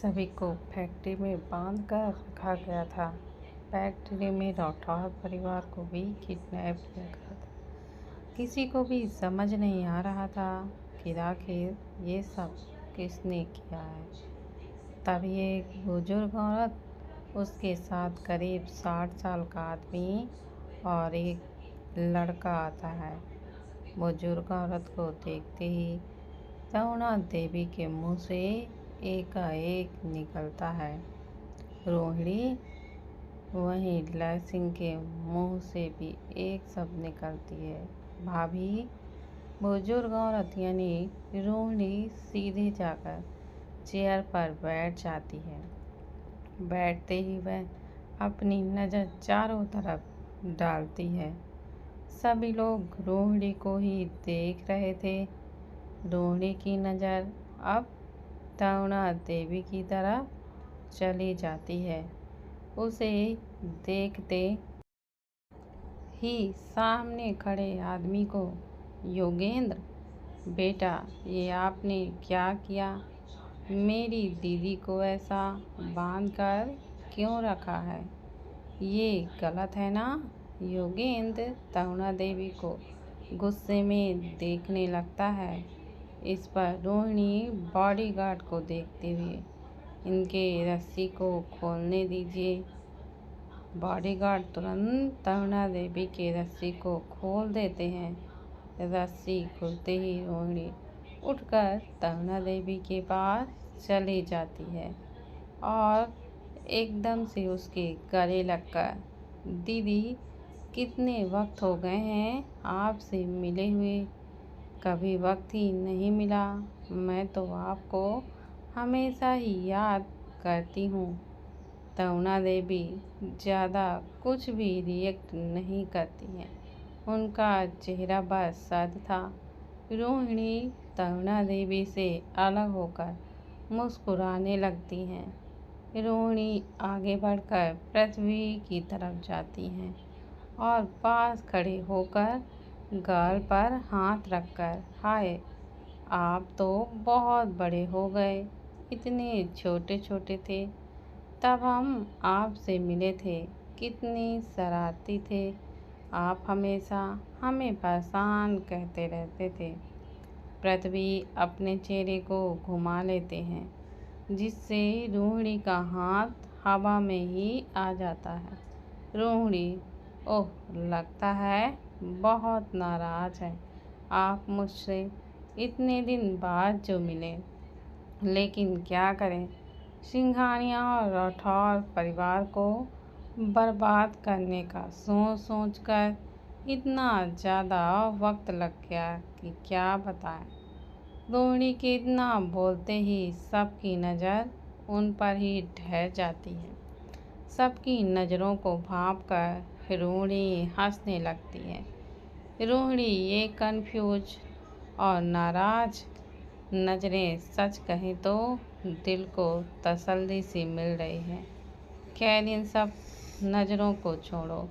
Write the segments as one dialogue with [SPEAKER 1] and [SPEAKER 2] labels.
[SPEAKER 1] सभी को फैक्ट्री में बांध कर रखा गया था। फैक्ट्री में राठौर परिवार को भी किडनैप किया गया था। किसी को भी समझ नहीं आ रहा था कि आखिर ये सब किसने किया है। तभी एक बुजुर्ग औरत, उसके साथ करीब 60 साल का आदमी और एक लड़का आता है। बुजुर्ग औरत को देखते ही तरुणा देवी के मुंह से एकाएक निकलता है रोहिणी। वहीं लय सिंह के मुंह से भी एक शब्द निकलती है, भाभी। बुजुर्ग औरत यानी रोहिणी सीधे जाकर चेयर पर बैठ जाती है। बैठते ही वह अपनी नज़र चारों तरफ डालती है। सभी लोग रोहिणी को ही देख रहे थे। रोहिणी की नज़र अब तरुणा देवी की तरफ चली जाती है। उसे देखते ही सामने खड़े आदमी को, योगेंद्र बेटा, ये आपने क्या किया? मेरी दीदी को ऐसा बांध कर क्यों रखा है? ये गलत है ना? योगेंद्र तरुणा देवी को गुस्से में देखने लगता है। इस पर रोहिणी बॉडीगार्ड को देखते हुए, इनके रस्सी को खोलने दीजिए। बॉडीगार्ड तुरंत तरुणा देवी के रस्सी को खोल देते हैं। रस्सी खुलते ही रोहिणी उठकर तरुणा देवी के पास चली जाती है और एकदम से उसके गले लगकर, दीदी, कितने वक्त हो गए हैं आपसे मिले हुए, कभी वक्त ही नहीं मिला। मैं तो आपको हमेशा ही याद करती हूँ। तरुणा देवी ज़्यादा कुछ भी रिएक्ट नहीं करती हैं। उनका चेहरा बस सद था। रोहिणी तरुणा देवी से अलग होकर मुस्कुराने लगती हैं। रोहिणी आगे बढ़कर पृथ्वी की तरफ जाती हैं और पास खड़े होकर गाल पर हाथ रखकर, हाय, आप तो बहुत बड़े हो गए। इतने छोटे छोटे थे तब हम आपसे मिले थे। कितने शरारती थे आप, हमेशा हमें परेशान कहते रहते थे। पृथ्वी अपने चेहरे को घुमा लेते हैं, जिससे रोहिणी का हाथ हवा में ही आ जाता है। रोहिणी, ओह, लगता है बहुत नाराज है आप मुझसे, इतने दिन बाद जो मिले। लेकिन क्या करें, सिंघानिया और राठौर परिवार को बर्बाद करने का सोच सोच कर इतना ज़्यादा वक्त लग गया कि क्या बताएं। रोहिणी के इतना बोलते ही सबकी नज़र उन पर ही ठहर जाती है। सबकी नज़रों को भांप कर रोहिणी हंसने लगती है। रोहिणी ये कंफ्यूज और नाराज नज़रें सच कहें तो दिल को तसल्ली सी मिल रही है। खैर, इन सब नज़रों को छोड़ो।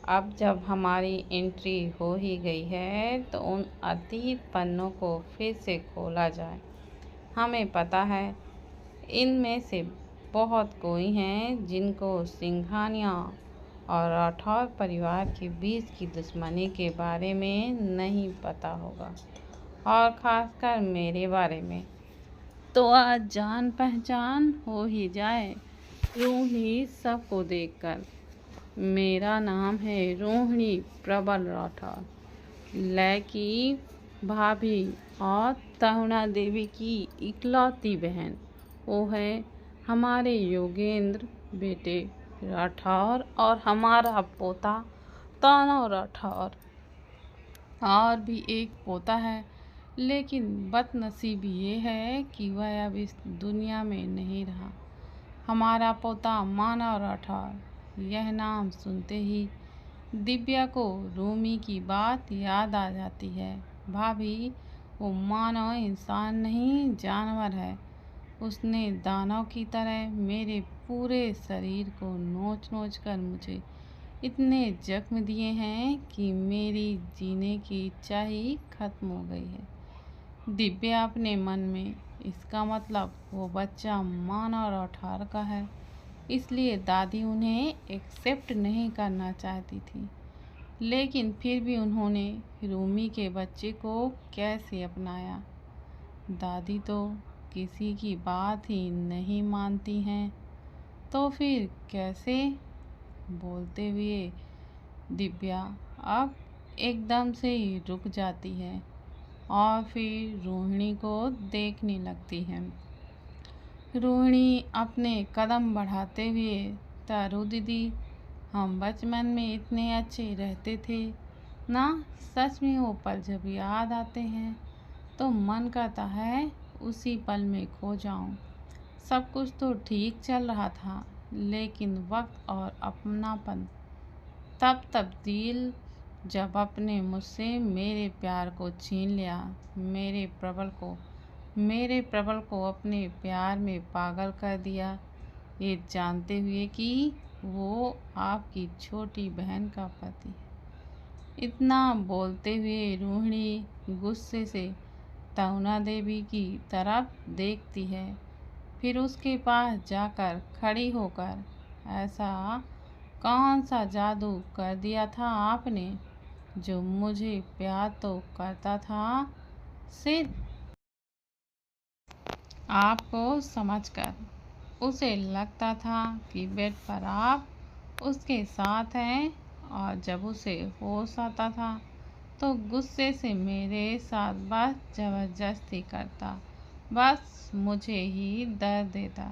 [SPEAKER 1] अब जब हमारी एंट्री हो ही गई है तो उन अतीत पन्नों को फिर से खोला जाए। हमें पता है इनमें से बहुत कोई हैं जिनको सिंघानिया और राठौर परिवार के बीच की दुश्मनी के बारे में नहीं पता होगा, और ख़ासकर मेरे बारे में तो आज जान पहचान हो ही जाए। रोहिणी सबको देखकर, मेरा नाम है रोहिणी प्रबल राठौर, लय की भाभी और तरुणा देवी की इकलौती बहन। वो है हमारे योगेंद्र बेटे राठौर और हमारा पोता तानव राठौर। और भी एक पोता है, लेकिन बदनसीबी ये है कि वह अब इस दुनिया में नहीं रहा। हमारा पोता मानव राठौर। यह नाम सुनते ही दिव्या को रूमी की बात याद आ जाती है। भाभी, वो मानव इंसान नहीं, जानवर है। उसने दानव की तरह मेरे पूरे शरीर को नोच नोच कर मुझे इतने जख्म दिए हैं कि मेरी जीने की इच्छा ही खत्म हो गई है। दिव्या अपने मन में इसका मतलब वो बच्चा माना और 18 का है, इसलिए दादी उन्हें एक्सेप्ट नहीं करना चाहती थी। लेकिन फिर भी उन्होंने रूमी के बच्चे को कैसे अपनाया? दादी तो किसी की बात ही नहीं मानती हैं, तो फिर कैसे? बोलते हुए दिव्या अब एकदम से ही रुक जाती है और फिर रोहिणी को देखने लगती है। रोहिणी अपने कदम बढ़ाते हुए, तारू दीदी, हम बचपन में इतने अच्छे रहते थे ना। सच में वो पल जब याद आते हैं तो मन करता है उसी पल में खो जाऊं। सब कुछ तो ठीक चल रहा था, लेकिन वक्त और अपनापन तब तब्दील जब अपने मुझसे मेरे प्यार को छीन लिया, मेरे प्रबल को अपने प्यार में पागल कर दिया, ये जानते हुए कि वो आपकी छोटी बहन का पति है। इतना बोलते हुए रोहिणी गुस्से से तहुना देवी की तरफ देखती है, फिर उसके पास जाकर खड़ी होकर, ऐसा कौन सा जादू कर दिया था आपने, जो मुझे प्यार तो करता था, सिर्फ आपको समझकर। उसे लगता था कि बेड पर आप उसके साथ हैं, और जब उसे होश आता था तो गुस्से से मेरे साथ बस जबरदस्ती करता, बस मुझे ही दर्द देता।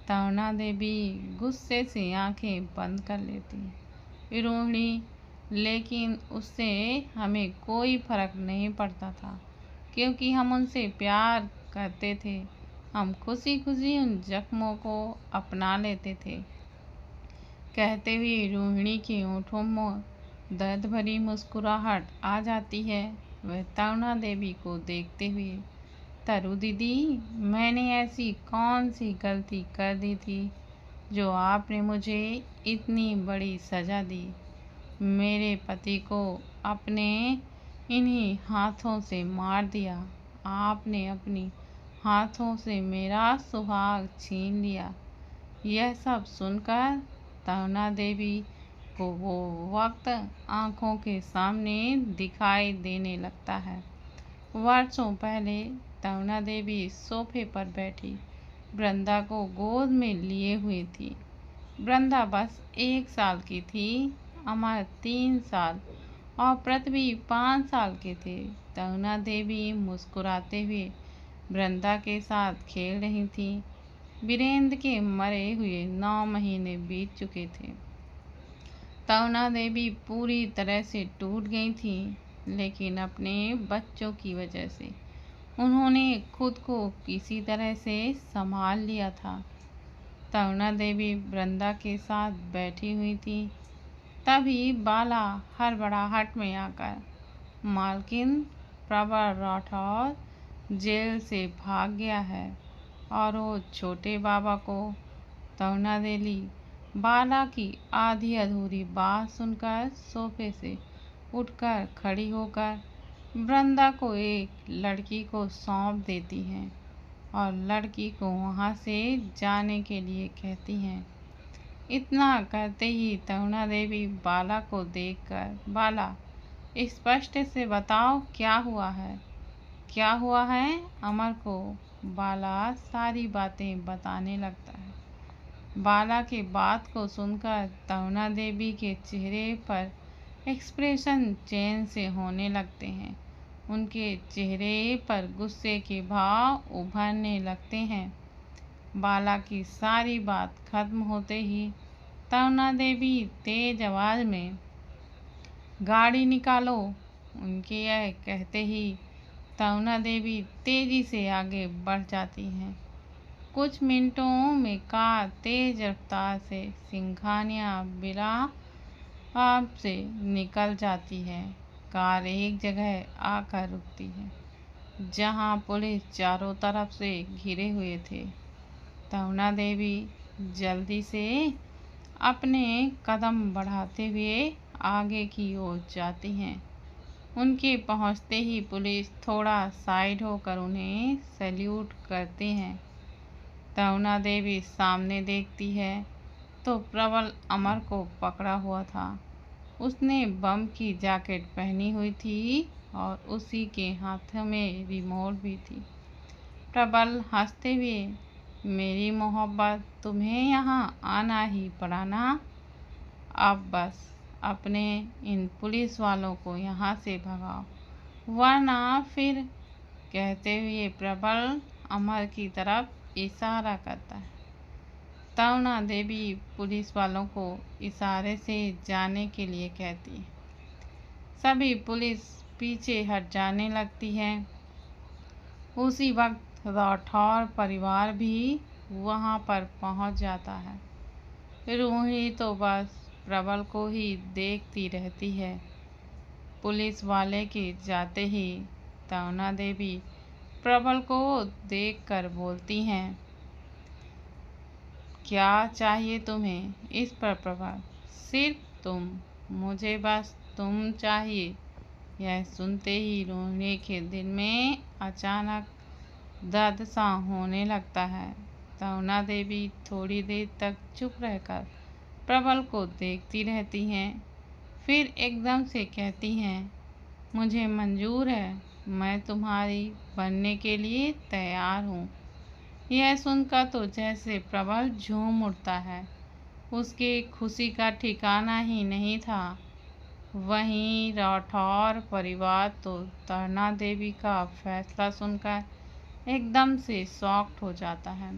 [SPEAKER 1] तरुणा देवी गुस्से से आंखें बंद कर लेती। रोहिणी, लेकिन उससे हमें कोई फर्क नहीं पड़ता था, क्योंकि हम उनसे प्यार करते थे। हम खुशी खुशी उन जख्मों को अपना लेते थे। कहते हुए रोहिणी के होठों में दर्द भरी मुस्कुराहट आ जाती है। वह तरुणा देवी को देखते हुए, तारू दीदी, मैंने ऐसी कौन सी गलती कर दी थी जो आपने मुझे इतनी बड़ी सज़ा दी? मेरे पति को अपने इन्हीं हाथों से मार दिया। आपने अपनी हाथों से मेरा सुहाग छीन लिया। यह सब सुनकर तरुणा देवी को वो वक्त आंखों के सामने दिखाई देने लगता है। वर्षों पहले तरुणा देवी सोफे पर बैठी वृंदा को गोद में लिए हुई थी। वृंदा बस 1 साल की थी, अमर 3 साल और पृथ्वी 5 साल के थे। तरुणा देवी मुस्कुराते हुए वृंदा के साथ खेल रही थी। वीरेंद्र के मरे हुए 9 महीने बीत चुके थे। तरुणा देवी पूरी तरह से टूट गई थी, लेकिन अपने बच्चों की वजह से उन्होंने खुद को किसी तरह से संभाल लिया था। तरुणा देवी वृंदा के साथ बैठी हुई थी, तभी बाला हड़बड़ाहट में आकर, मालकिन, प्रबल राठौर जेल से भाग गया है और वो छोटे बाबा को। तरुणा देवी बाला की आधी अधूरी बात सुनकर सोफे से उठकर खड़ी होकर वृंदा को एक लड़की को सौंप देती हैं और लड़की को वहाँ से जाने के लिए कहती हैं। इतना करते ही तरुणा देवी बाला को देखकर, बाला, स्पष्ट से बताओ क्या हुआ है, क्या हुआ है? अमर को बाला सारी बातें बताने लगता है। बाला की बात को सुनकर तरुणा देवी के चेहरे पर एक्सप्रेशन चेंज से होने लगते हैं। उनके चेहरे पर गुस्से के भाव उभरने लगते हैं। बाला की सारी बात खत्म होते ही तरुणा देवी तेज आवाज में, गाड़ी निकालो। उनके यह कहते ही तरुणा देवी तेजी से आगे बढ़ जाती हैं। कुछ मिनटों में कार तेज रफ्तार से सिंघानिया बिला से निकल जाती है। कार एक जगह आकर रुकती है, जहां पुलिस चारों तरफ से घिरे हुए थे। तरुणा देवी जल्दी से अपने कदम बढ़ाते हुए आगे की ओर जाती हैं। उनके पहुंचते ही पुलिस थोड़ा साइड होकर उन्हें सैल्यूट करती है। तरुणा देवी सामने देखती है तो प्रबल अमर को पकड़ा हुआ था। उसने बम की जैकेट पहनी हुई थी और उसी के हाथ में रिमोट भी थी। प्रबल हंसते हुए, मेरी मोहब्बत, तुम्हें यहाँ आना ही पड़ा ना? अब बस अपने इन पुलिस वालों को यहाँ से भगाओ, वरना फिर, कहते हुए प्रबल अमर की तरफ इशारा करता है। तरुणा देवी पुलिस वालों को इशारे से जाने के लिए कहती है। सभी पुलिस पीछे हट जाने लगती है। उसी वक्त राठौर परिवार भी वहां पर पहुंच जाता है। रूही तो बस प्रबल को ही देखती रहती है। पुलिस वाले के जाते ही तरुणा देवी प्रबल को देखकर बोलती हैं, क्या चाहिए तुम्हें? इस पर प्रबल, सिर्फ तुम, मुझे बस तुम चाहिए। यह सुनते ही रोहिणी के दिल में अचानक दर्द सा होने लगता है। तरुणा देवी थोड़ी देर तक चुप रहकर प्रबल को देखती रहती हैं, फिर एकदम से कहती हैं, मुझे मंजूर है, मैं तुम्हारी बनने के लिए तैयार हूँ। यह सुनकर तो जैसे प्रबल झूम उठता है। उसकी खुशी का ठिकाना ही नहीं था। वहीं राठौर परिवार तो तरुणा देवी का फैसला सुनकर एकदम से शॉक्ड हो जाता है।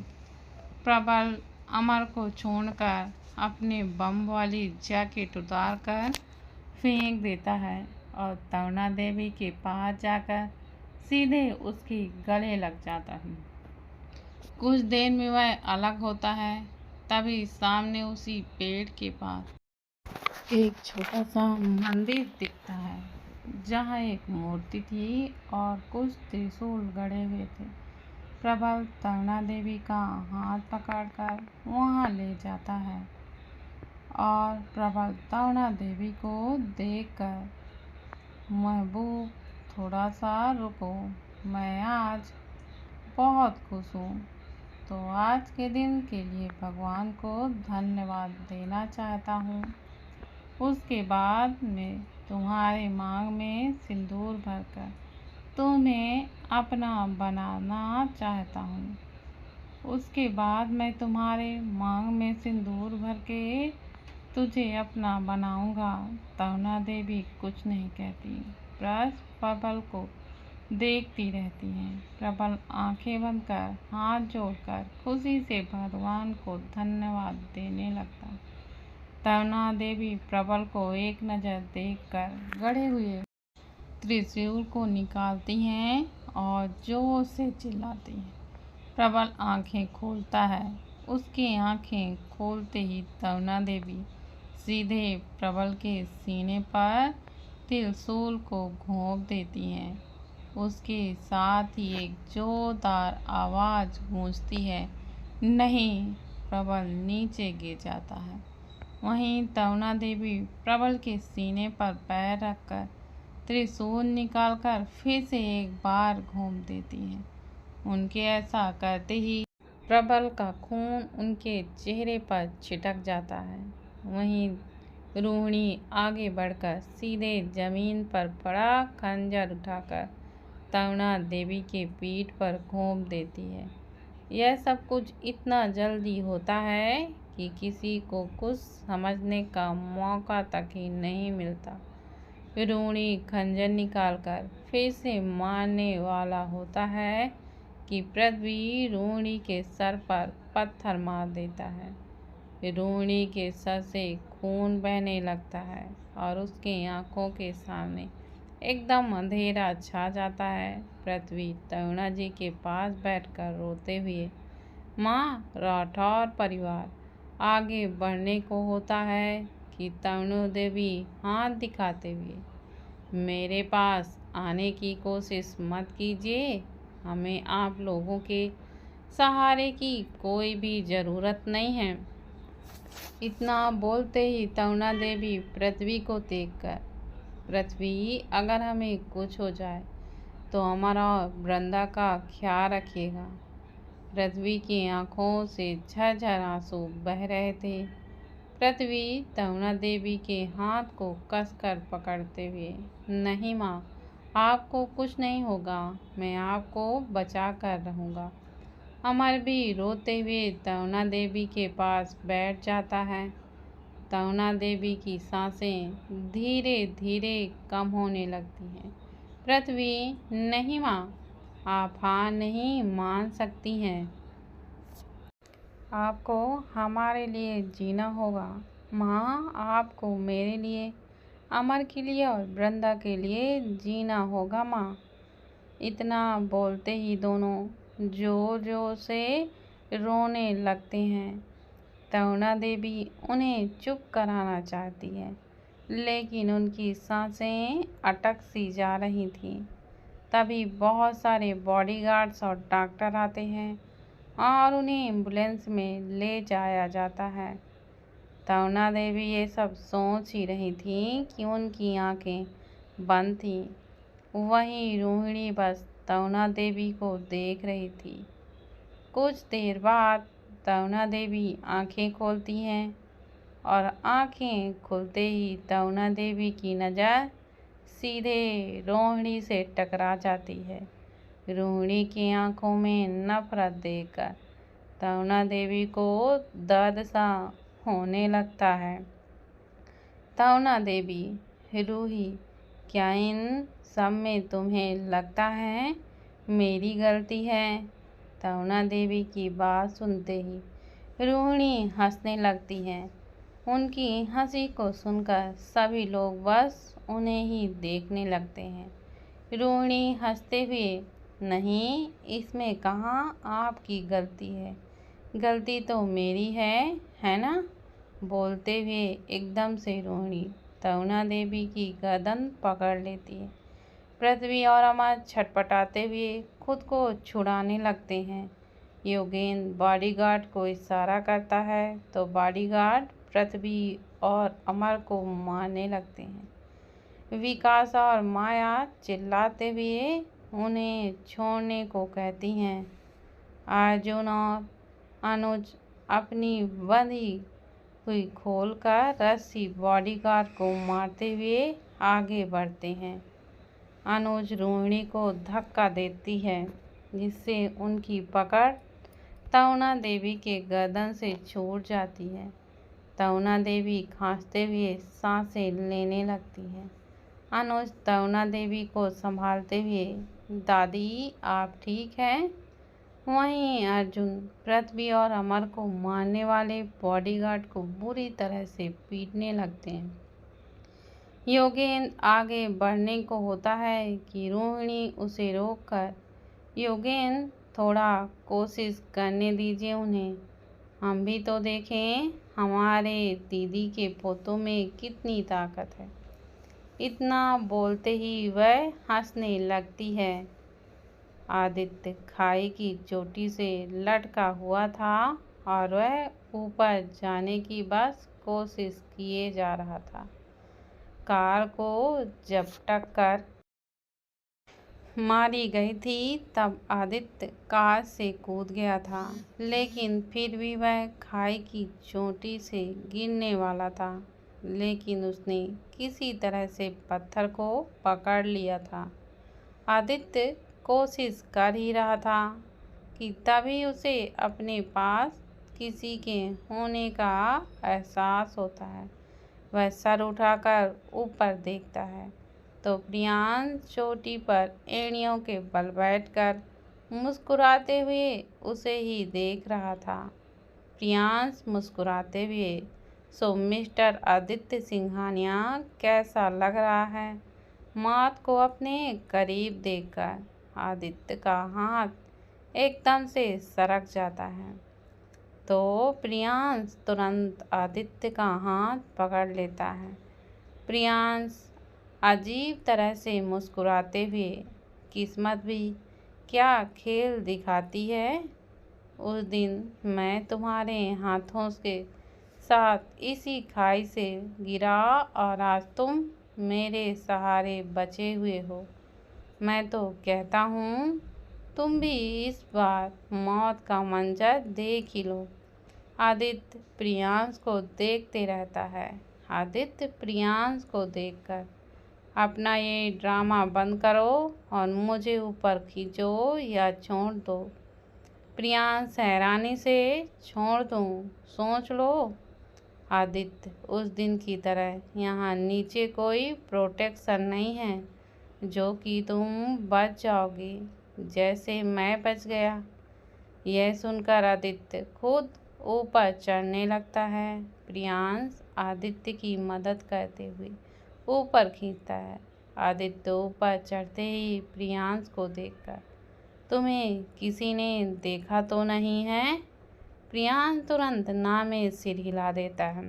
[SPEAKER 1] प्रबल अमर को छोड़कर अपने बम वाली जैकेट उतारकर फेंक देता है और तरुणा देवी के पास जाकर सीधे उसके गले लग जाता है। कुछ देर में वह अलग होता है। तभी सामने उसी पेड़ के पास एक छोटा सा मंदिर दिखता है, जहाँ एक मूर्ति थी और कुछ त्रिशूल गड़े हुए थे। प्रबल तरुणा देवी का हाथ पकड़कर वहाँ ले जाता है और प्रबल तरुणा देवी को देखकर, महबूब, थोड़ा सा रुको, मैं आज बहुत खुश हूँ, तो आज के दिन के लिए भगवान को धन्यवाद देना चाहता हूँ। उसके बाद मैं तुम्हारे मांग में सिंदूर भरकर तुम्हें अपना बनाना चाहता हूँ। उसके बाद मैं तुम्हारे मांग में सिंदूर भर के तुझे अपना बनाऊंगा। तरुणा देवी कुछ नहीं कहती, बस प्रबल को देखती रहती हैं। प्रबल आंखें बंद कर हाथ जोड़कर खुशी से भगवान को धन्यवाद देने लगता। तरुणा देवी प्रबल को एक नज़र देखकर गड़े हुए त्रिशूल को निकालती हैं और जोर से चिल्लाती हैं। प्रबल आंखें खोलता है। उसकी आंखें खोलते ही तरुणा देवी सीधे प्रबल के सीने पर त्रिशूल को घोंप देती हैं। उसके साथ ही एक जोरदार आवाज़ गूंजती है, नहीं! प्रबल नीचे गिर जाता है। वहीं तरुणा देवी प्रबल के सीने पर पैर रखकर त्रिशूल निकालकर फिर से एक बार घूम देती हैं। उनके ऐसा करते ही प्रबल का खून उनके चेहरे पर छिटक जाता है। वहीं रोहिणी आगे बढ़कर सीधे जमीन पर पड़ा खंजर उठाकर तरुणा देवी के पीठ पर घोंप देती है। यह सब कुछ इतना जल्दी होता है कि किसी को कुछ समझने का मौका तक ही नहीं मिलता। रोहिणी खंजर निकालकर फिर से मारने वाला होता है कि पृथ्वी रोहिणी के सर पर पत्थर मार देता है। रोहिणी के सर से खून बहने लगता है और उसके आंखों के सामने एकदम अंधेरा छा जाता है। पृथ्वी तरुणा जी के पास बैठकर रोते हुए, माँ, राठौर परिवार आगे बढ़ने को होता है कि तरुणा देवी हाथ दिखाते हुए, मेरे पास आने की कोशिश मत कीजिए, हमें आप लोगों के सहारे की कोई भी ज़रूरत नहीं है। इतना बोलते ही तरुणा देवी पृथ्वी को देखकर पृथ्वी, अगर हमें कुछ हो जाए तो हमारा और वृंदा का ख्याल रखिएगा। पृथ्वी की आंखों से झरझर आंसू बह रहे थे। पृथ्वी तरुणा देवी के हाथ को कसकर पकड़ते हुए, नहीं माँ, आपको कुछ नहीं होगा, मैं आपको बचा कर रहूँगा। अमर भी रोते हुए तरुणा देवी के पास बैठ जाता है। तरुणा देवी की सांसें धीरे धीरे कम होने लगती हैं। पृथ्वी, नहीं माँ, आप हार नहीं मान सकती हैं। आपको हमारे लिए जीना होगा। माँ, आपको मेरे लिए, अमर के लिए और वृंदा के लिए जीना होगा माँ। इतना बोलते ही दोनों जोर जोर से रोने लगते हैं। तरुणा देवी उन्हें चुप कराना चाहती है, लेकिन उनकी सांसें अटक सी जा रही थीं। तभी बहुत सारे बॉडीगार्ड्स और डॉक्टर आते हैं और उन्हें एम्बुलेंस में ले जाया जाता है। तरुणा देवी ये सब सोच ही रही थी कि उनकी आंखें बंद थीं। वहीं रोहिणी बस तरुणा देवी को देख रही थी। कुछ देर बाद तरुणा देवी आंखें खोलती हैं और आंखें खुलते ही तरुणा देवी की नज़र सीधे रोहिणी से टकरा जाती है। रोहिणी की आंखों में नफरत देखकर तरुणा देवी को दर्द सा होने लगता है। तरुणा देवी, रूही, क्या इन सब में तुम्हें लगता है मेरी गलती है? तरुणा देवी की बात सुनते ही रोहिणी हंसने लगती है। उनकी हंसी को सुनकर सभी लोग बस उन्हें ही देखने लगते हैं। रोहिणी हंसते हुए, नहीं, इसमें कहाँ आपकी गलती है, गलती तो मेरी है ना? बोलते हुए एकदम से रोहिणी तरुणा देवी की गर्दन पकड़ लेती है। पृथ्वी और अमर छटपटाते हुए खुद को छुड़ाने लगते हैं। योगेंद्र बॉडीगार्ड को इशारा करता है तो बॉडीगार्ड पृथ्वी और अमर को मारने लगते हैं। विकास और माया चिल्लाते हुए उन्हें छोड़ने को कहती हैं। अर्जुन और अनुज अपनी बंधी हुई खोलकर रस्सी बॉडीगार्ड को मारते हुए आगे बढ़ते हैं। अनुज रोहिणी को धक्का देती है, जिससे उनकी पकड़ तरुणा देवी के गर्दन से छूट जाती है। तरुणा देवी खांसते हुए सांसें लेने लगती है। अनुज तरुणा देवी को संभालते हुए, दादी आप ठीक हैं? वहीं अर्जुन पृथ्वी और अमर को मारने वाले बॉडीगार्ड को बुरी तरह से पीटने लगते हैं। योगेंद्र आगे बढ़ने को होता है कि रोहिणी उसे रोककर, योगेंद्र थोड़ा कोशिश करने दीजिए उन्हें, हम भी तो देखें हमारे दीदी के पोतों में कितनी ताकत है। इतना बोलते ही वह हंसने लगती है। आदित्य खाई की चोटी से लटका हुआ था और वह ऊपर जाने की बस कोशिश किए जा रहा था। कार को जब टक्कर मारी गई थी तब आदित्य कार से कूद गया था, लेकिन फिर भी वह खाई की चोटी से गिरने वाला था, लेकिन उसने किसी तरह से पत्थर को पकड़ लिया था। आदित्य कोशिश कर ही रहा था कि तभी उसे अपने पास किसी के होने का एहसास होता है। वह सर उठाकर ऊपर देखता है तो प्रियांश चोटी पर एड़ियों के बल बैठकर मुस्कुराते हुए उसे ही देख रहा था। प्रियांश मुस्कुराते हुए, सो मिस्टर आदित्य सिंघानिया कैसा लग रहा है? मौत को अपने करीब देखकर आदित्य का हाथ एकदम से सरक जाता है तो प्रियांश तुरंत आदित्य का हाथ पकड़ लेता है। प्रियांश अजीब तरह से मुस्कुराते हुए, किस्मत भी क्या खेल दिखाती है। उस दिन मैं तुम्हारे हाथों के साथ इसी खाई से गिरा और आज तुम मेरे सहारे बचे हुए हो। मैं तो कहता हूँ तुम भी इस बार मौत का मंजर देख ही लो। आदित्य प्रियांश को देखते रहता है। आदित्य प्रियांश को देखकर अपना ये ड्रामा बंद करो और मुझे ऊपर खींचो या छोड़ दो। प्रियांश हैरानी से छोड़ दूँ, सोच लो। आदित्य उस दिन की तरह यहाँ नीचे कोई प्रोटेक्शन नहीं है जो कि तुम बच जाओगी जैसे मैं बच गया। यह सुनकर आदित्य खुद ऊपर चढ़ने लगता है। प्रियांश आदित्य की मदद करते हुए ऊपर खींचता है। आदित्य ऊपर चढ़ते ही प्रियांश को देखकर तुम्हें किसी ने देखा तो नहीं है? प्रियांश तुरंत ना में सिर हिला देता है।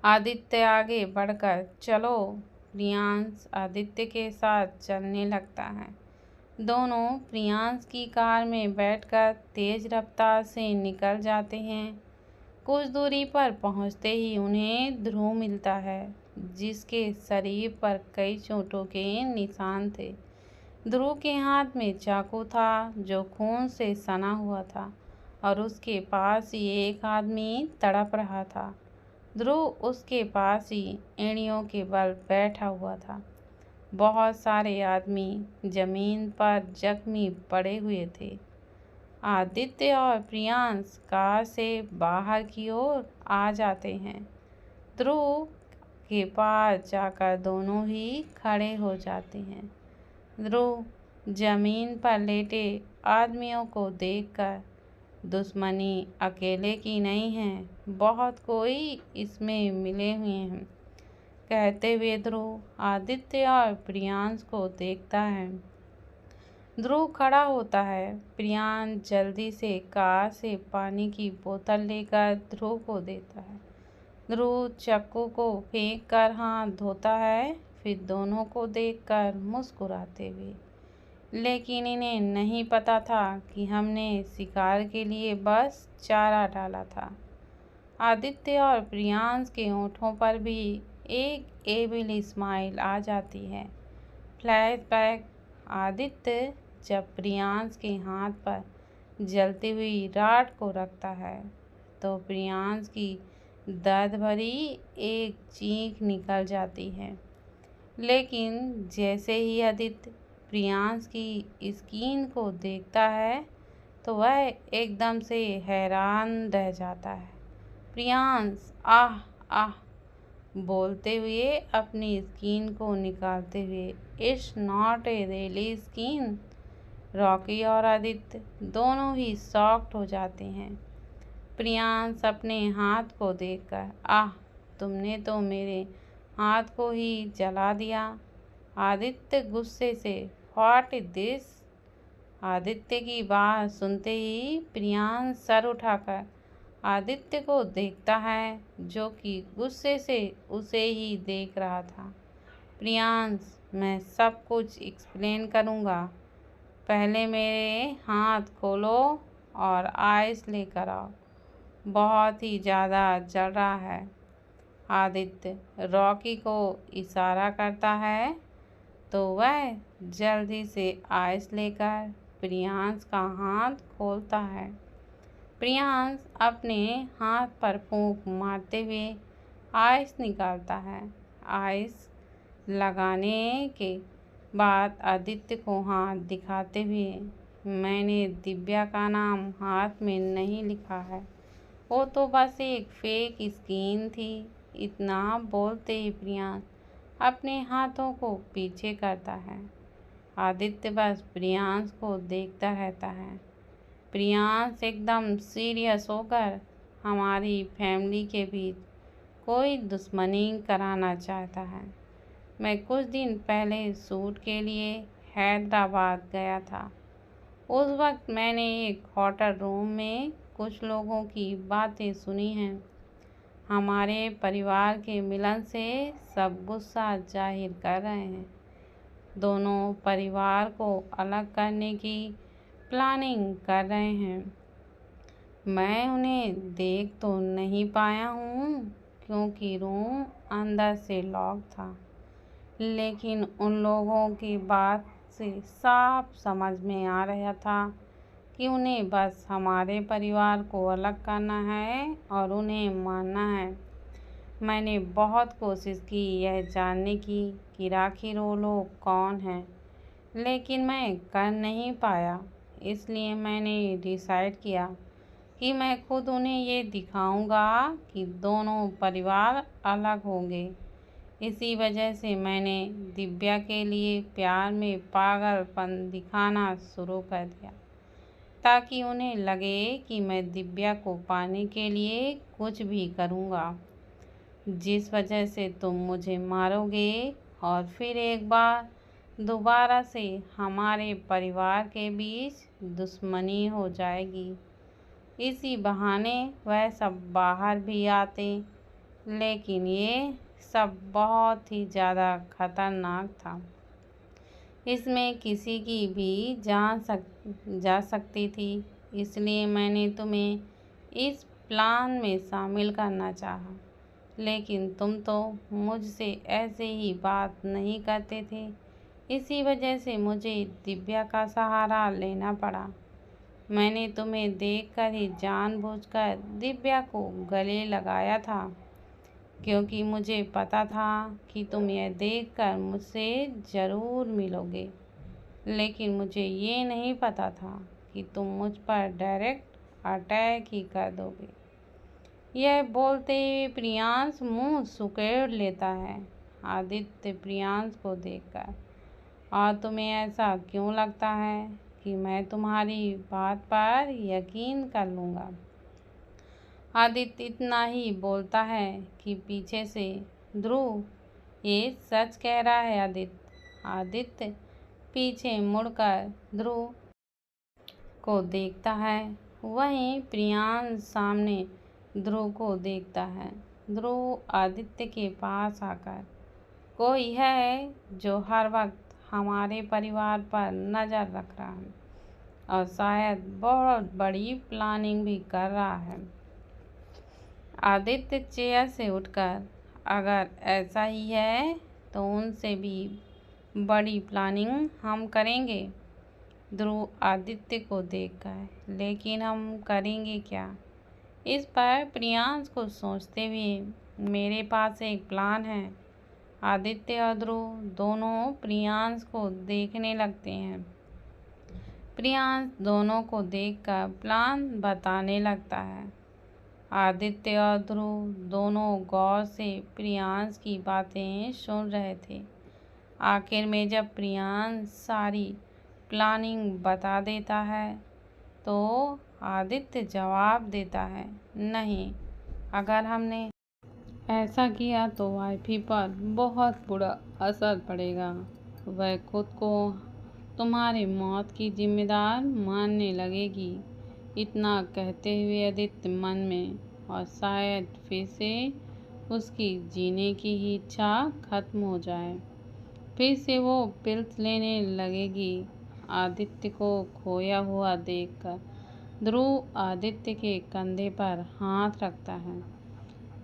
[SPEAKER 1] आदित्य आगे बढ़कर चलो। प्रियांश आदित्य के साथ चलने लगता है। दोनों प्रियांश की कार में बैठकर तेज रफ्तार से निकल जाते हैं। कुछ दूरी पर पहुंचते ही उन्हें ध्रुव मिलता है जिसके शरीर पर कई चोटों के निशान थे। ध्रुव के हाथ में चाकू था जो खून से सना हुआ था और उसके पास ही एक आदमी तड़प रहा था। ध्रुव उसके पास ही एड़ियों के बल बैठा हुआ था। बहुत सारे आदमी जमीन पर जख्मी पड़े हुए थे। आदित्य और प्रियांश कार से बाहर की ओर आ जाते हैं। ध्रुव के पास जाकर दोनों ही खड़े हो जाते हैं। ध्रुव जमीन पर लेटे आदमियों को देखकर दुश्मनी अकेले की नहीं है, बहुत कोई इसमें मिले हुए हैं कहते हुए ध्रुव आदित्य और प्रियांश को देखता है। ध्रुव खड़ा होता है। प्रियांश जल्दी से कार से पानी की बोतल लेकर ध्रुव को देता है। ध्रुव चाकू को फेंक कर हाथ धोता है, फिर दोनों को देखकर मुस्कुराते हुए। लेकिन इन्हें नहीं पता था कि हमने शिकार के लिए बस चारा डाला था। आदित्य और प्रियांश के होठों पर भी एक एविल स्माइल आ जाती है। फ्लैशबैक। आदित्य जब प्रियांश के हाथ पर जलती हुई राड को रखता है तो प्रियांश की दर्द भरी एक चीख निकल जाती है। लेकिन जैसे ही आदित्य प्रियांश की स्किन को देखता है तो वह एकदम से हैरान रह जाता है। प्रियांश आह आह बोलते हुए अपनी स्किन को निकालते हुए it's not a really skin. Rocky और आदित्य दोनों ही शॉक्ड हो जाते हैं। प्रियांश अपने हाथ को देखकर आह तुमने तो मेरे हाथ को ही जला दिया। आदित्य गुस्से से व्हाट इज दिस। आदित्य की बात सुनते ही प्रियांश सर उठाकर आदित्य को देखता है जो कि गुस्से से उसे ही देख रहा था। प्रियांश मैं सब कुछ एक्सप्लेन करूँगा, पहले मेरे हाथ खोलो और आइस लेकर आओ, बहुत ही ज़्यादा जल रहा है। आदित्य रॉकी को इशारा करता है तो वह जल्दी से आइस लेकर प्रियांश का हाथ खोलता है। प्रियांश अपने हाथ पर फूंक मारते हुए आइस निकालता है। आइस लगाने के बाद आदित्य को हाथ दिखाते हुए मैंने दिव्या का नाम हाथ में नहीं लिखा है, वो तो बस एक फेक स्किन थी। इतना बोलते ही प्रियांश अपने हाथों को पीछे करता है। आदित्य बस प्रियांश को देखता रहता है। प्रियांश एकदम सीरियस होकर हमारी फैमिली के बीच कोई दुश्मनी कराना चाहता है। मैं कुछ दिन पहले शूट के लिए हैदराबाद गया था। उस वक्त मैंने एक होटल रूम में कुछ लोगों की बातें सुनी हैं। हमारे परिवार के मिलन से सब गुस्सा जाहिर कर रहे हैं। दोनों परिवार को अलग करने की प्लानिंग कर रहे हैं। मैं उन्हें देख तो नहीं पाया हूँ क्योंकि रूम अंदर से लॉक था। लेकिन उन लोगों की बात से साफ समझ में आ रहा था कि उन्हें बस हमारे परिवार को अलग करना है और उन्हें मानना है। मैंने बहुत कोशिश की यह जानने की कि आखिर वो लोग कौन हैं, लेकिन मैं कर नहीं पाया। इसलिए मैंने डिसाइड किया कि मैं खुद उन्हें ये दिखाऊंगा कि दोनों परिवार अलग होंगे। इसी वजह से मैंने दिव्या के लिए प्यार में पागलपन दिखाना शुरू कर दिया, ताकि उन्हें लगे कि मैं दिव्या को पाने के लिए कुछ भी करूँगा, जिस वजह से तुम मुझे मारोगे और फिर एक बार दोबारा से हमारे परिवार के बीच दुश्मनी हो जाएगी। इसी बहाने वह सब बाहर भी आते, लेकिन ये सब बहुत ही ज़्यादा खतरनाक था। इसमें किसी की भी जान जा सकती थी। इसलिए मैंने तुम्हें इस प्लान में शामिल करना चाहा, लेकिन तुम तो मुझसे ऐसे ही बात नहीं करते थे। इसी वजह से मुझे दिव्या का सहारा लेना पड़ा। मैंने तुम्हें देखकर ही जानबूझकर दिव्या को गले लगाया था, क्योंकि मुझे पता था कि तुम यह देखकर मुझसे ज़रूर मिलोगे। लेकिन मुझे ये नहीं पता था कि तुम मुझ पर डायरेक्ट अटैक ही कर दोगे। यह बोलते हुए प्रियांश मुंह सुकेड़ लेता है आदित्य प्रियांश को देखकर। और तुम्हें ऐसा क्यों लगता है कि मैं तुम्हारी बात पर यकीन कर लूँगा? आदित्य इतना ही बोलता है कि पीछे से ध्रुव, ये सच कह रहा है आदित्य। आदित्य पीछे मुड़कर ध्रुव को देखता है। वहीं प्रियांश सामने ध्रुव को देखता है। ध्रुव आदित्य के पास आकर, कोई है जो हर वक्त हमारे परिवार पर नज़र रख रहा है और शायद बहुत बड़ी प्लानिंग भी कर रहा है। आदित्य चेयर से उठकर, अगर ऐसा ही है तो उनसे भी बड़ी प्लानिंग हम करेंगे। ध्रुव आदित्य को देखकर, लेकिन हम करेंगे क्या? इस पर प्रियांश को सोचते हुए, मेरे पास एक प्लान है। आदित्य और ध्रुव दोनों प्रियांश को देखने लगते हैं। प्रियांश दोनों को देखकर प्लान बताने लगता है। आदित्य और ध्रुव दोनों गौर से प्रियांश की बातें सुन रहे थे। आखिर में जब प्रियांश सारी प्लानिंग बता देता है तो आदित्य जवाब देता है, नहीं, अगर हमने ऐसा किया तो वाइफी पर बहुत बुरा असर पड़ेगा। वह खुद को तुम्हारी मौत की जिम्मेदार मानने लगेगी। इतना कहते हुए आदित्य मन में, और शायद फिर से उसकी जीने की ही इच्छा खत्म हो जाए। फिर से वो पिल्स लेने लगेगी। आदित्य को खोया हुआ देखकर ध्रुव आदित्य के कंधे पर हाथ रखता है।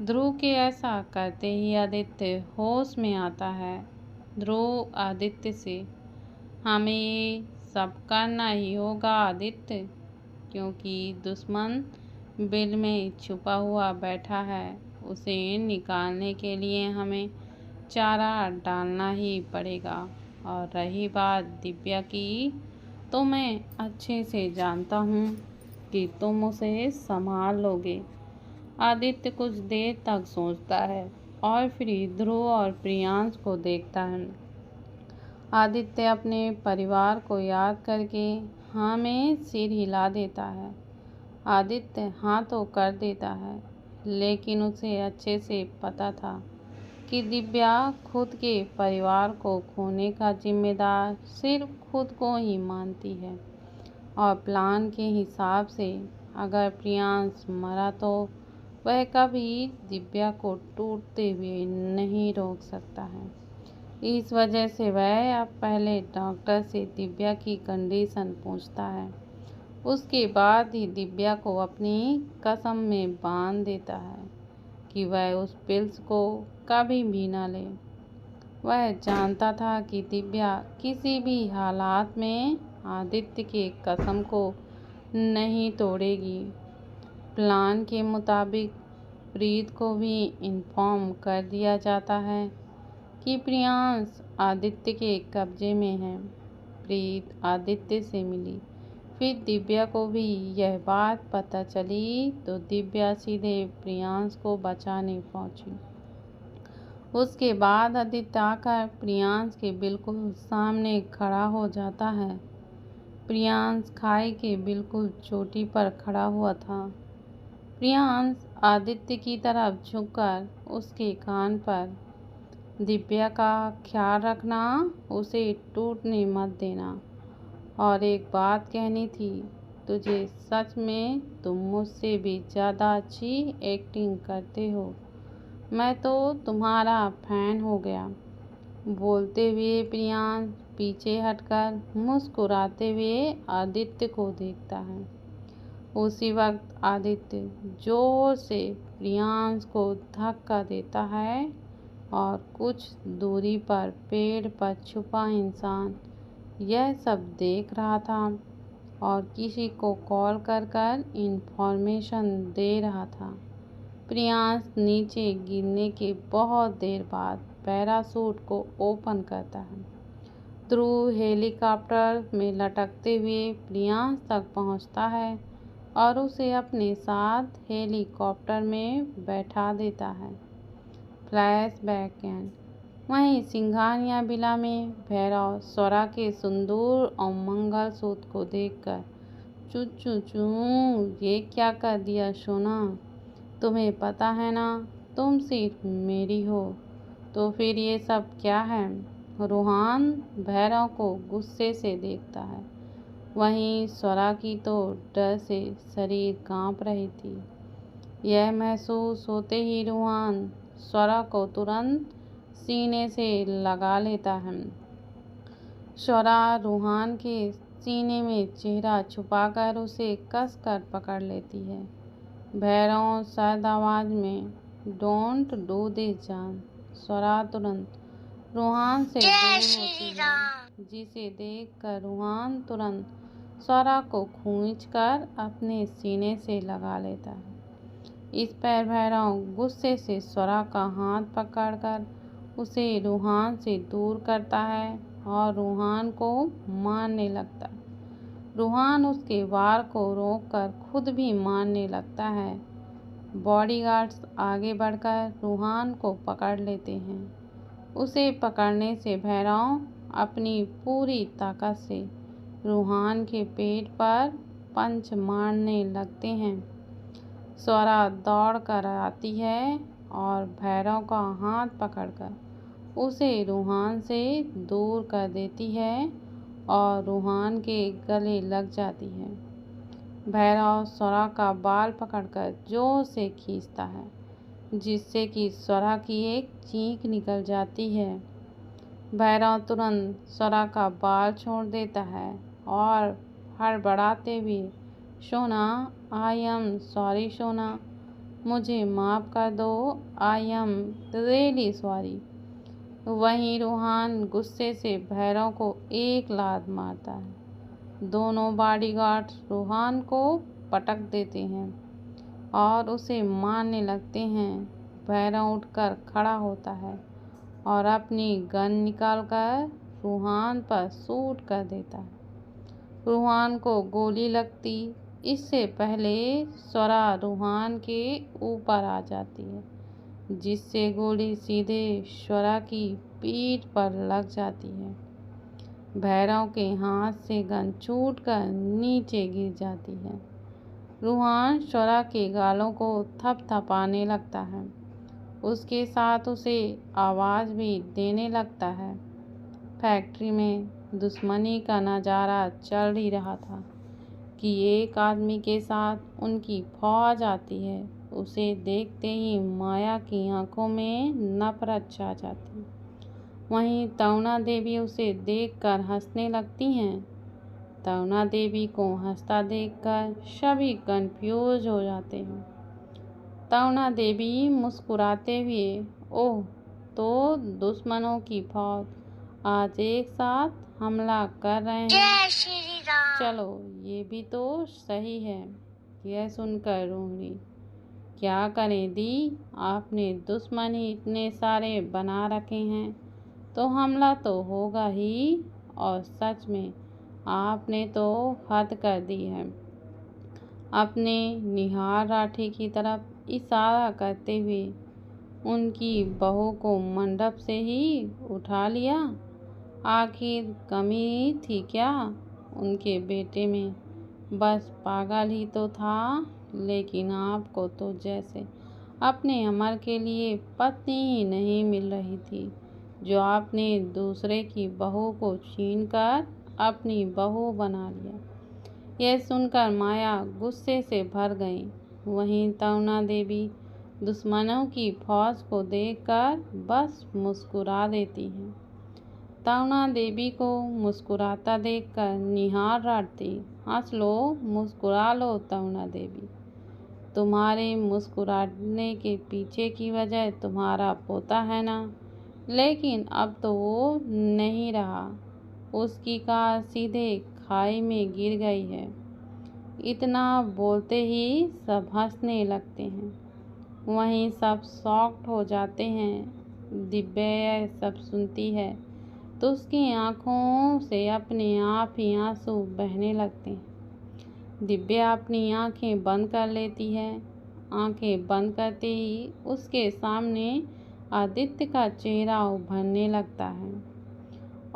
[SPEAKER 1] ध्रुव के ऐसा करते ही आदित्य होश में आता है। ध्रुव आदित्य से, हमें ये सब करना ही होगा आदित्य, क्योंकि दुश्मन बिल में छुपा हुआ बैठा है। उसे निकालने के लिए हमें चारा डालना ही पड़ेगा। और रही बात दिव्या की, तो मैं अच्छे से जानता हूँ कि तुम उसे संभाल लोगे। आदित्य कुछ देर तक सोचता है और फिर ध्रुव और प्रियांश को देखता है। आदित्य अपने परिवार को याद करके हाँ में सिर हिला देता है। आदित्य हाँ तो कर देता है, लेकिन उसे अच्छे से पता था कि दिव्या खुद के परिवार को खोने का जिम्मेदार सिर्फ खुद को ही मानती है। और प्लान के हिसाब से अगर प्रियांश मरा तो वह कभी दिव्या को टूटते हुए नहीं रोक सकता है। इस वजह से वह अब पहले डॉक्टर से दिव्या की कंडीशन पूछता है। उसके बाद ही दिव्या को अपनी कसम में बांध देता है कि वह उस पिल्स को कभी भी न ले। वह जानता था कि दिव्या किसी भी हालात में आदित्य के कसम को नहीं तोड़ेगी। प्लान के मुताबिक प्रीत को भी इन्फॉर्म कर दिया जाता है कि प्रियांश आदित्य के कब्जे में है। प्रीत आदित्य से मिली। फिर दिव्या को भी यह बात पता चली तो दिव्या सीधे प्रियांश को बचाने पहुंची। उसके बाद आदित्य आकर प्रियांश के बिल्कुल सामने खड़ा हो जाता है। प्रियांश खाई के बिल्कुल चोटी पर खड़ा हुआ था। प्रियांश आदित्य की तरफ झुककर उसके कान पर, दिव्या का ख्याल रखना, उसे टूटने मत देना, और एक बात कहनी थी तुझे, सच में तुम मुझसे भी ज़्यादा अच्छी एक्टिंग करते हो। मैं तो तुम्हारा फैन हो गया। बोलते हुए प्रियांश पीछे हटकर मुस्कुराते हुए आदित्य को देखता है। उसी वक्त आदित्य जोर से प्रियांश को धक्का देता है और कुछ दूरी पर पेड़ पर छुपा इंसान यह सब देख रहा था और किसी को कॉल कर कर इंफॉर्मेशन दे रहा था। प्रियांश नीचे गिरने के बहुत देर बाद पैराशूट को ओपन करता है। ध्रुव हेलीकॉप्टर में लटकते हुए प्रियांश तक पहुंचता है और उसे अपने साथ हेलीकॉप्टर में बैठा देता है। फ्लैशबैक एंड वहीं सिंघानिया विला में भैरव स्वरा के सिंदूर और मंगलसूत्र को देखकर चू चू चू, ये क्या कर दिया सोना? तुम्हें पता है ना तुम सिर्फ मेरी हो, तो फिर ये सब क्या है? रूहान भैरव को गुस्से से देखता है। वहीं स्वरा की तो डर से शरीर कांप रही थी। यह महसूस होते ही रूहान स्वरा को तुरंत सीने से लगा लेता है। स्वरा रूहान के सीने में चेहरा छुपाकर उसे कसकर पकड़ लेती है। भैरव सर्द आवाज में, डोंट डू दिस जान। स्वरा तुरंत रूहान से दूर होती है, जिसे देखकर रूहान तुरंत स्वरा को खींचकर अपने सीने से लगा लेता है। इस पर भैरव गुस्से से स्वरा का हाथ पकड़कर उसे रूहान से दूर करता है और रूहान को मारने लगता है। रूहान उसके वार को रोककर खुद भी मारने लगता है। बॉडीगार्ड्स आगे बढ़कर रूहान को पकड़ लेते हैं। उसे पकड़ने से भैरव अपनी पूरी ताकत से रूहान के पेट पर पंच मारने लगते हैं। स्वरा दौड़ कर आती है और भैरव का हाथ पकड़कर उसे रूहान से दूर कर देती है और रूहान के गले लग जाती है। भैरव स्वरा का बाल पकड़कर जोर से खींचता है, जिससे कि स्वरा की एक चीख निकल जाती है। भैरव तुरंत स्वरा का बाल छोड़ देता है और हड़बड़ाते हुए, सोना, आई एम सॉरी सोना, मुझे माफ़ कर दो, आई एम रियली सॉरी। वहीं रूहान गुस्से से भैरव को एक लात मारता है। दोनों बॉडीगार्ड्स रूहान को पटक देते हैं और उसे मारने लगते हैं। भैरव उठकर खड़ा होता है और अपनी गन निकालकर रूहान पर शूट कर देता है। रूहान को गोली लगती इससे पहले स्वरा रूहान के ऊपर आ जाती है, जिससे गोली सीधे स्वरा की पीठ पर लग जाती है। भैरव के हाथ से गन छूटकर नीचे गिर जाती है। रूहान स्वरा के गालों को थपथपाने लगता है। उसके साथ उसे आवाज़ भी देने लगता है। फैक्ट्री में दुश्मनी का नज़ारा चल ही रहा था कि एक आदमी के साथ उनकी फौज आती है। उसे देखते ही माया की आंखों में नफरत छा जाती। वहीं तरुणा देवी उसे देखकर हंसने लगती हैं। तरुणा देवी को हंसता देखकर सभी कंफ्यूज हो जाते हैं। तरुणा देवी मुस्कुराते हुए, ओह तो दुश्मनों की फौज आज एक साथ हमला कर रहे हैं।
[SPEAKER 2] जय श्री राम।
[SPEAKER 1] चलो ये भी तो सही है। यह सुनकर रोहिणी, क्या करें दी, आपने दुश्मन ही इतने सारे बना रखे हैं तो हमला तो होगा ही। और सच में आपने तो हद कर दी है। अपने निहार राठी की तरफ इशारा करते हुए उनकी बहू को मंडप से ही उठा लिया। आखिर कमी थी क्या उनके बेटे में? बस पागल ही तो था। लेकिन आपको तो जैसे अपने अमर के लिए पत्नी ही नहीं मिल रही थी, जो आपने दूसरे की बहू को छीनकर अपनी बहू बना लिया। यह सुनकर माया गुस्से से भर गई। वहीं तरुणा देवी दुश्मनों की फौज को देखकर बस मुस्कुरा देती हैं। तरुणा देवी को मुस्कुराता देखकर निहार राठी, हंस लो, मुस्कुरा लो तरुणा देवी। तुम्हारे मुस्कुराने के पीछे की वजह तुम्हारा पोता है ना। लेकिन अब तो वो नहीं रहा, उसकी कार सीधे खाई में गिर गई है। इतना बोलते ही सब हंसने लगते हैं। वहीं सब शॉक्ड हो जाते हैं। दिव्या यह सब सुनती है तो उसकी आंखों से अपने आप ही आंसू बहने लगते हैं। दिव्या अपनी आंखें बंद कर लेती है। आंखें बंद करते ही उसके सामने आदित्य का चेहरा उभरने लगता है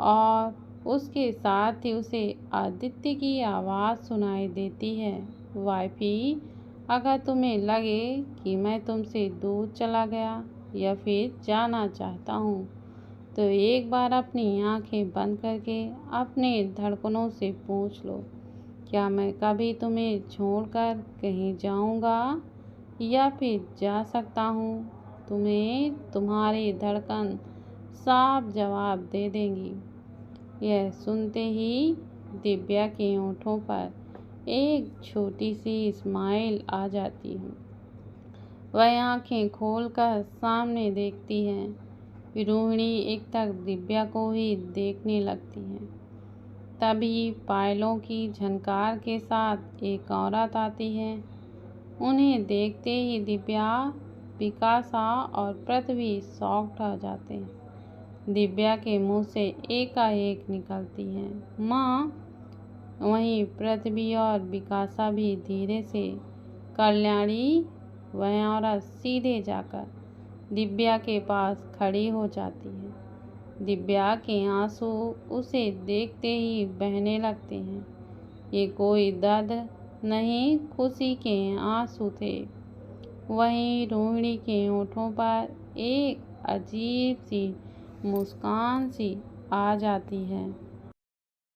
[SPEAKER 1] और उसके साथ ही उसे आदित्य की आवाज़ सुनाई देती है, वाइफी, अगर तुम्हें लगे कि मैं तुमसे दूर चला गया या फिर जाना चाहता हूँ तो एक बार अपनी आंखें बंद करके अपने धड़कनों से पूछ लो, क्या मैं कभी तुम्हें छोड़कर कहीं जाऊँगा या फिर जा सकता हूँ? तुम्हें तुम्हारी धड़कन साफ जवाब दे देंगी। यह सुनते ही दिव्या के होठों पर एक छोटी सी स्माइल आ जाती है। वह आंखें खोलकर सामने देखती है। रोहिणी एकटक दिव्या को ही देखने लगती है। तभी पायलों की झनकार के साथ एक औरत आती है। उन्हें देखते ही दिव्या, विकासा और पृथ्वी शॉक्ड हो जाते हैं। दिव्या के मुंह से एकाएक निकलती है, माँ। वहीं पृथ्वी और विकासा भी धीरे से, कल्याणी, वह औरत सीधे जाकर दिव्या के पास खड़ी हो जाती है। दिव्या के आंसू उसे देखते ही बहने लगते हैं। ये कोई दर्द नहीं, खुशी के आंसू थे। वहीं रोहिणी के होठों पर एक अजीब सी मुस्कान सी आ जाती है।